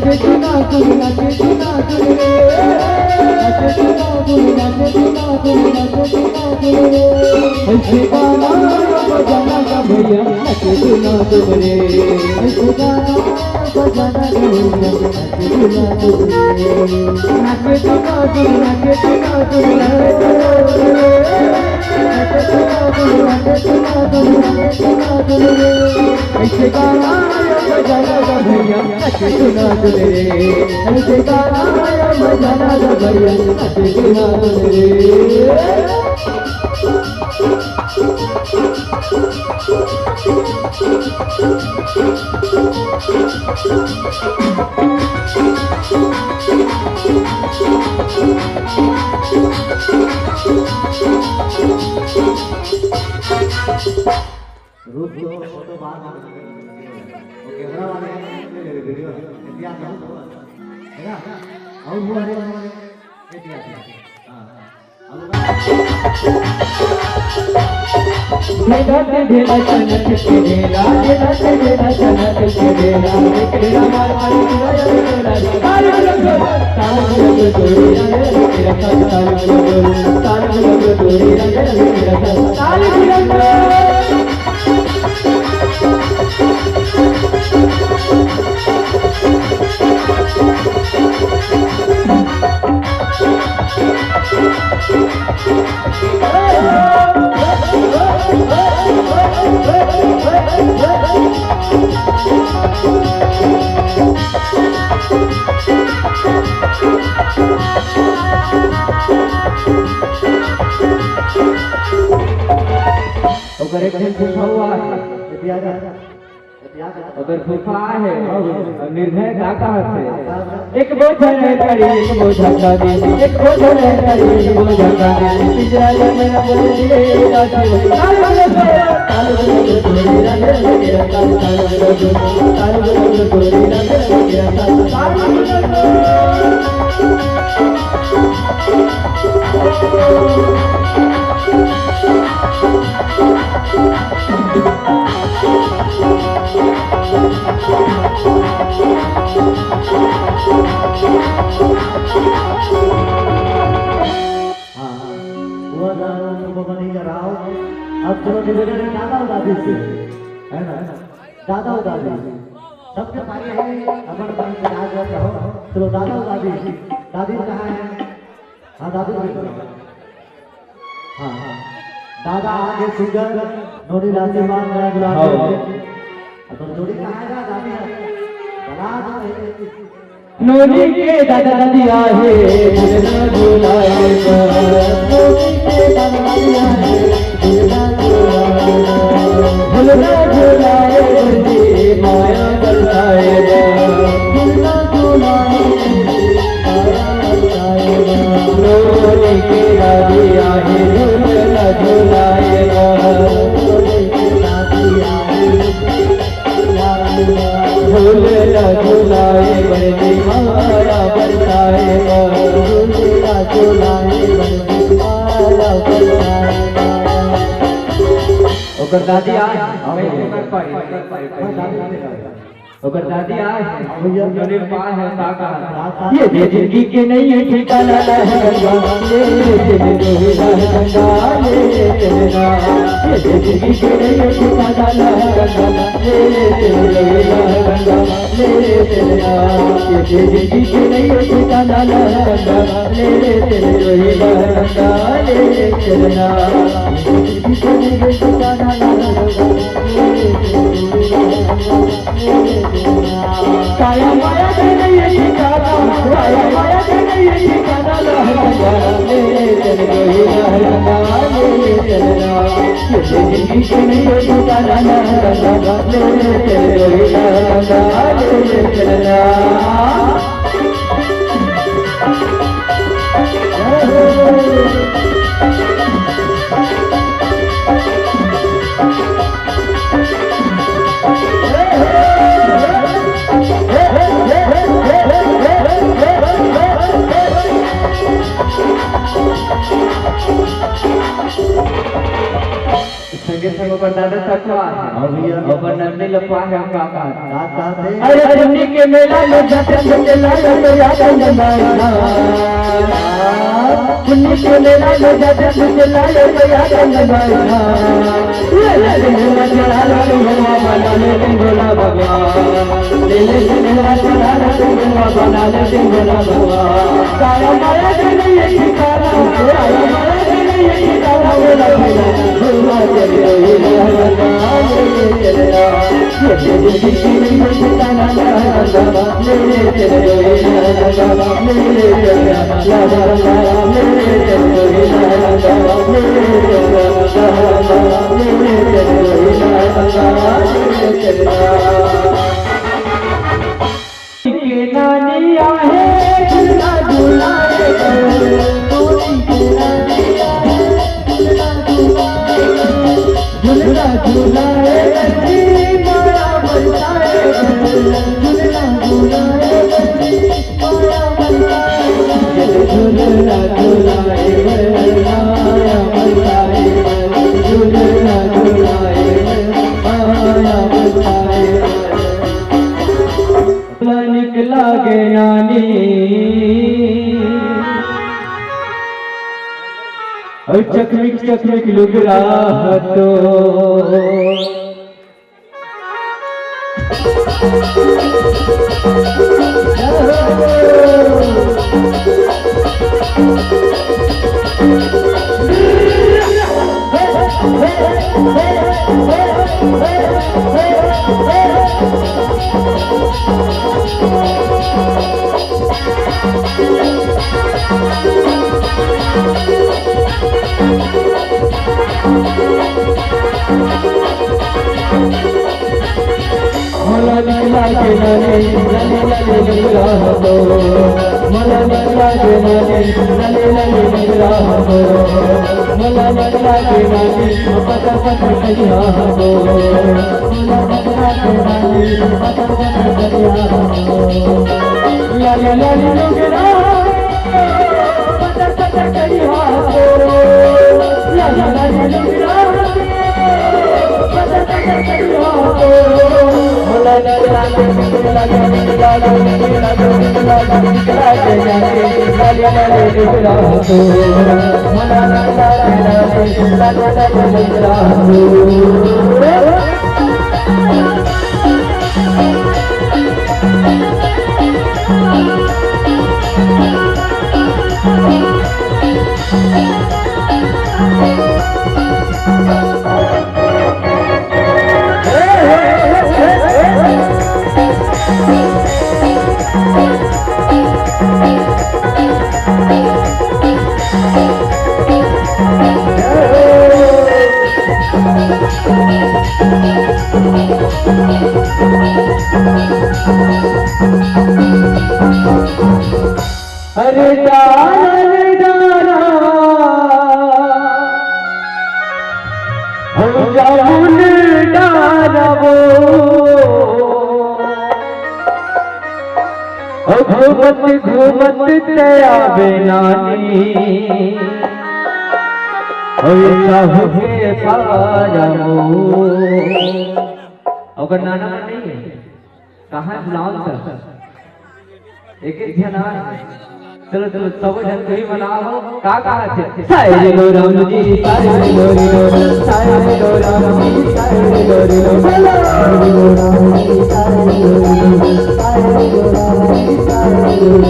नाचे चुना तुम नाचे चुना तुम रे नाचे चुना तुम नाचे चुना तुम नाचे चुना तुम रे ऐसे गाना बजाना का भैया नाचे चुना तुम रे ऐसे गाना बजाना का भैया नाचे चुना तुम रे नाचे चुना तुम नाचे चुना तुम नाचे चुना तुम नाचे चुना तुम नाचे चुना तुम रे ऐसे गाना बजाना का भैया नाचे चुना तुम रे ऐसे गाना बजाना का भैया नाचे चुना तुम रे रुक दो फोटो बाद में वो कैमरा वाले ले वीडियो इंडिया का है ना और हुआ रे इंडिया हां ढेला ढेला चनक के ढेला ढेला ढेला चनक के ढेला केड़ा मार मार ढेला ताल लग तोड़ी रे तेरा ताल लग तोड़ी रे तेरा ताल लग अगर एक दिन फूफा हुआ अगर फूफा है निर्भय काका है एक बोझा है कड़ी एक बोझा दादी एक बोझा है कड़ी एक बोझा दादी इजराइल मेरा बोल दिए दादी ताल लग तोड़ी रे तेरा ताल लग तोड़ी रे तेरा ताल अब चलो निवेदन है दादा और दादी से है ना दादा और दादी सबके पाए हैं अपन बन के आज रहो चलो दादा और दादी दादी कहाँ है हाँ दादी हाँ हाँ दादा आगे सिंगर नोनी राजीवान अपन जोड़ी कहाँ है दादी बना नोनी के दादा दादी आए झूला झूलाए नोनी के दादा दादी आए झूला झूलाए माया बरसाए झूला झूलाए नोनी के दादी आए झूला झूलाए झूला झूलाए बरदी माया बरसाए झूला झूलाए बरदी माया बरसाए ओकर दादी आए ओकर दादी आए जोने पाए है काका ये जिंदगी के नहीं है ठिकाना है ये जिंदगी है गंगा ये जिंदगी के नहीं है ठिकाना है गंगा ये जिंदगी है गंगा ये जिंदगी के नहीं है ठिकाना है गंगा ये जिंदगी है गंगा ये चलना जिंदगी के नहीं है ठिकाना है काया माया के नहीं ठिकाना काया माया के नहीं ठिकाना ले चल गई लहरा ले चलना ये जिंदगी के नहीं ठिकाना ले चल गई लहरा ले चलना संगे संग पर दादा तकवा है हाँ भैया और नन्हे लपवा है काका चाहते अरे पुण्य के मेला में जाते चले लाया तो याद नंदाया पुण्य के मेला में जाते चले लाया तो याद नंदाया ले ले मेरा चला लो मेरा बना ले बोला भगवान ले ले मेरा चला लो मेरा बना ले बोला भगवान सारा माया के लिए ठिकाना सारा माया के लिए ठिकाना बोला भगवान चले चले झूला झूलाए माया बरसाए झूला झूलाए माया बरसाए झूला झूलाए माया बरसाए झूला झूलाए माया बरसाए निकला गे नानी और चकमिक चकमिक लुगड़ा तो मला निकला के नाने लाले लाले निकला तो मला निकला के नाने लाले लाले निकला तो मला निकला के नाने पता पता करिया तो मला निकला के नाने पता पता करिया तो लाले लाले निकला पता पता करिया तो लाले लाले निकला पता पता करिया तो मला निकला के लाले लाले निकला तो निकला के जाके लाले लाले निकला तो मला निकला के लाले लाले निकला अरे डारा डारा हम जाऊन डारा वो घूमत घूमत तया बेनानी साहू के पाया अगर नाना नहीं है कहाँ बुलाओ एक एक ध्यान चलो चलो सब जन कोई बनाओ का थे सारे लो राम जी सारे लो सारे लो राम जी सारे लो सारे लो राम जी सारे लो सारे लो राम जी सारे लो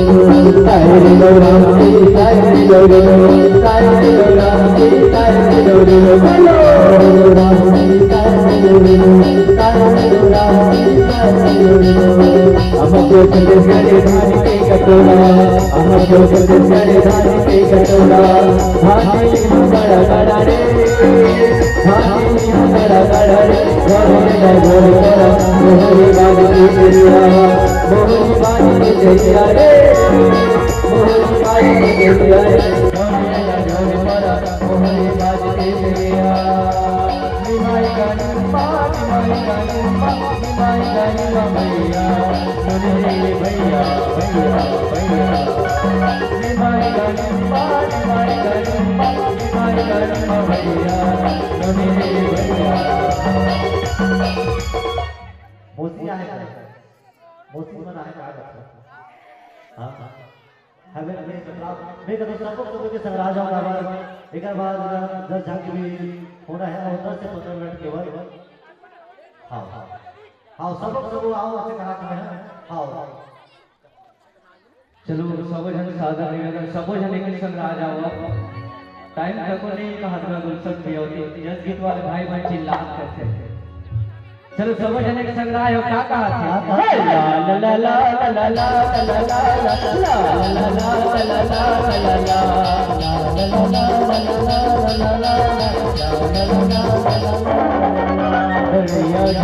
सारे लो राम जी सारे लो सारे लो राम जी सारे लो राम जी सारे लो सारे लो राम जी सारे लो हमको छत्तीसगढ़ धान के कटोरा हमको छत्तीसगढ़ धान के कटोरा हाथी बड़ा बड़ा रे हाथी बड़ा बड़ा रे गोरे गोरे मोहरी बाजी के तेरिया मोहरी बाजी के तेरिया रे मोहरी बाजी के तेरिया रे मोहरी बाजी के तेरिया निभाई गानी भैया भैया भैया मोसिया है मोसी मना है का हां हमें नहीं पता मैं तो सबको के संग राजा का बार एक बार 10 झांकी भी होना है और 10 से 15 मिनट केवल हां हां सब आओ अच्छे कहा में हां चलो सब जन सादर निवेदन सब जन एक संग आ जाओ टाइम तक नहीं कहा था गुलशन भी होती जस गीत वाले भाई भाई चिल्लात करते थे चलो सब जन एक संग आयो क्या कहा थे ला ला ला ला ला ला ला ला Para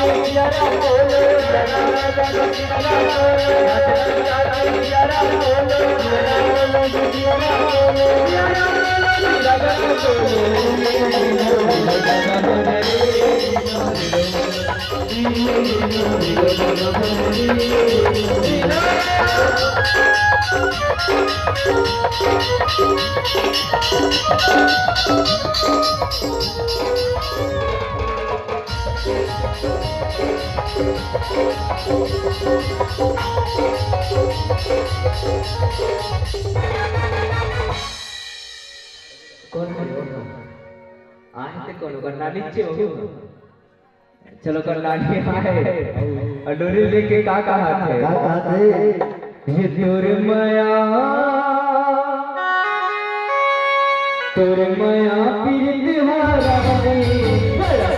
Thank चलो कल्याणी आए और डोरी लेके का कहा थे ये तोरे माया पीर हारा बड़ा के माया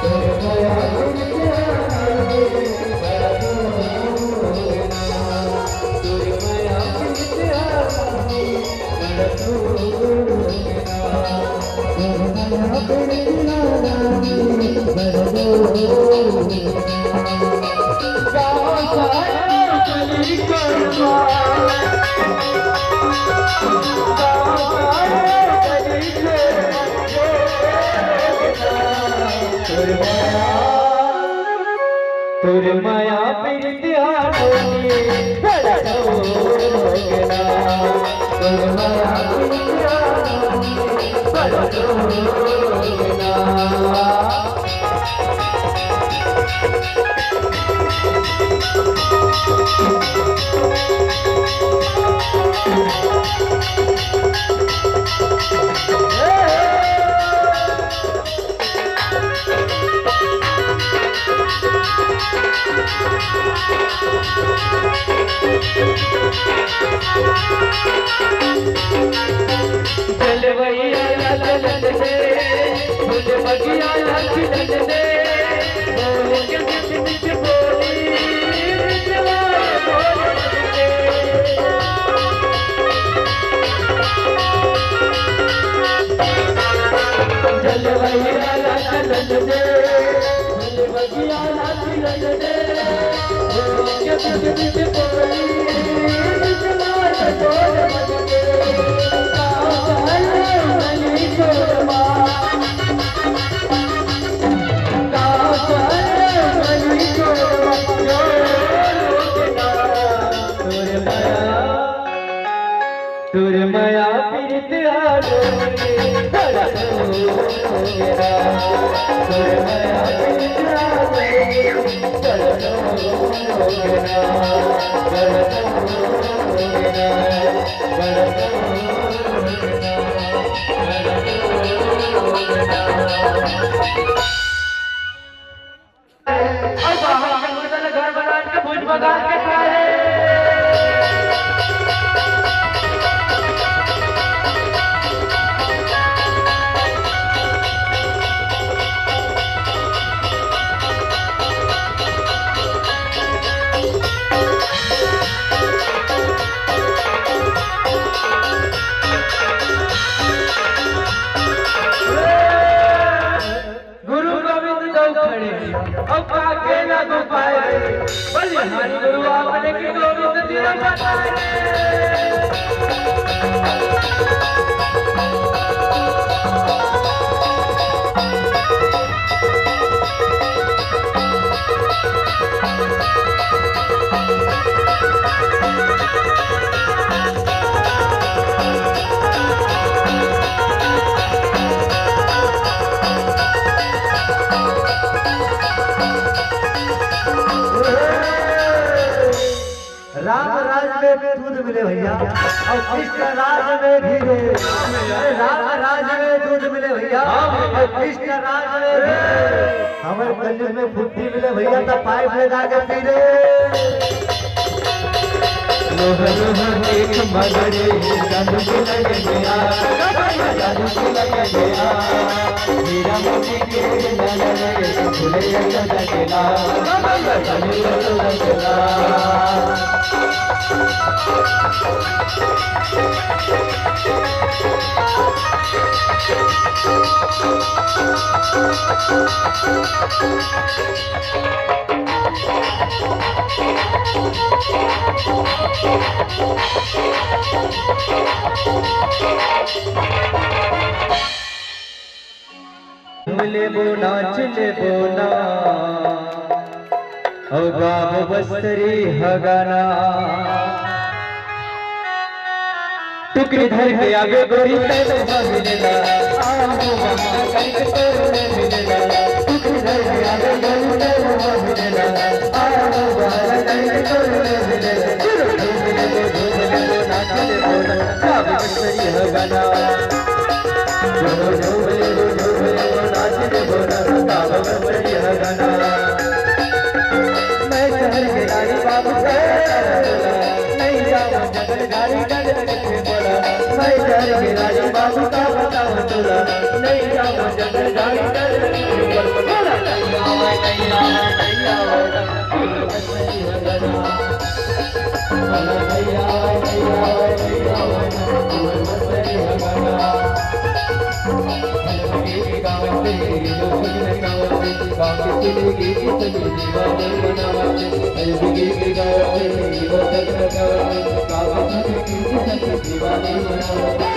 तोरे माया पीर कली करवा तुर माया प्रीतिया डोली बड़ा डोगना तुर माया प्रीतिया डोली बड़ा डोगना जलवैया ललन दे फूल बगिया खिलन दे बोल के मिठ मिठ बोली जवान बोल दे जलवैया ललन दे फूल बगिया खिलन दे बोल के मिठ मिठ बोली जवान बोल दे तुर माया पीरत आलोगे बड़ा डोगना तुर माया पीरत आलोगे बड़ा डोगना बड़ा डोगना बड़ा डोगना अब बाहर के मुर्दल घर बना के भूज बगा के खाए अब आगे ना दो पाए बलिहारी गुरु आपने की गोविंद तेरा बताए राम राज में दूध मिले भैया और कृष्ण राज में भी राम राज में दूध मिले भैया और कृष्ण राज में भी हमारे कलयुग में बुद्धि मिले भैया तो पाइप लगा के पी ले लोह लोह एक मगरे जादू के लगे गया जादू के लगे गया हीरा मोती के नलरे फूले लगा गेला लगेला ले बोना चले बोना ओ गाव बस्तरी हगाना टुकड़ी धर के आगे गोरी तैलवा मिलेला आहो वहां करके तोरे मिलेला टुकड़ी धर के आगे गोरी तैलवा मिलेला आहो वहां करके तोरे मिलेला झूले दो नाचले बोना गाव बस्तरी हगाना झूले दो नाचले बोना गाव बस्तरी हगाना मैं शहर के रानी बाबू से नहीं जाऊं जंगल गाड़ी गल के बोला मैं शहर के रानी बाबू का बताऊं तोला नहीं जाऊं जंगल गाड़ी गल के बोला नहीं आवे नहीं आवे नहीं आवे बस्तरी हगाना नहीं आवे नहीं आवे नहीं आवे बस्तरी हगाना गावते लोकन गावते गाव के गीत सजी दीवाने बनावते गीत गावते लोकन गावते गाव के गीत सजी दीवाने बनावते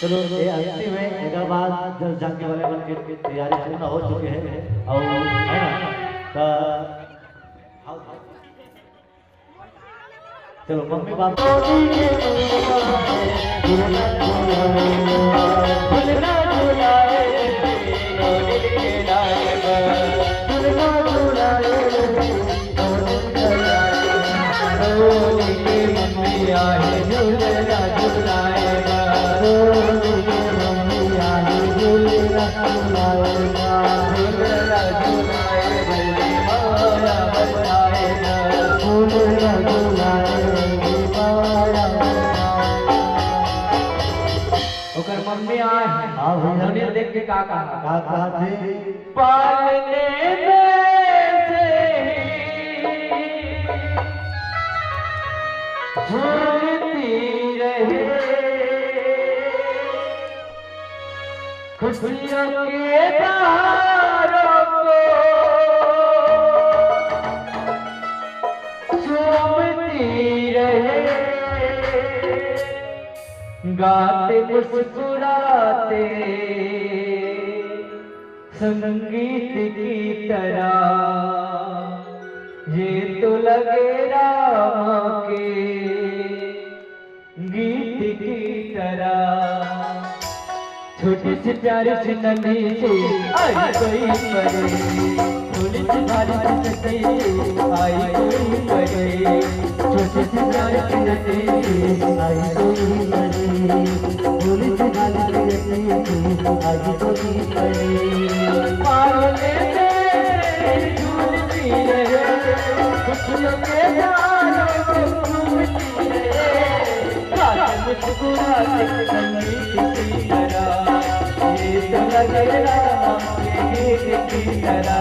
चलो ये अंतिम है, एक बाद जब जाके वाले बन के तैयारी पूर्ण हो चुके हैं और है ना तो चलो मम्मी बाप मम्मी आए देव जी का कहा थे पालने में से झूलती रहे खुशियों के तारों को चूमती रहे गाते मुस्कुराते संगीत की तरह ये तो लगे राम के गीत की तरह छोटी सी प्यारी सी नन्ही सी आई कोई परे थोड़ी सी भारी सी सच्ची आई कोई परे छोटी सी प्यारी सी नन्ही सी आई कोई परे थोड़ी सी भारी सी सच्ची आई कोई परे पालने में झूलती रहे खुशियों के तारों को झूमती रहे गाते मुस्कुराते संगीत की तरह ये तो लगे राम के गीत की तरह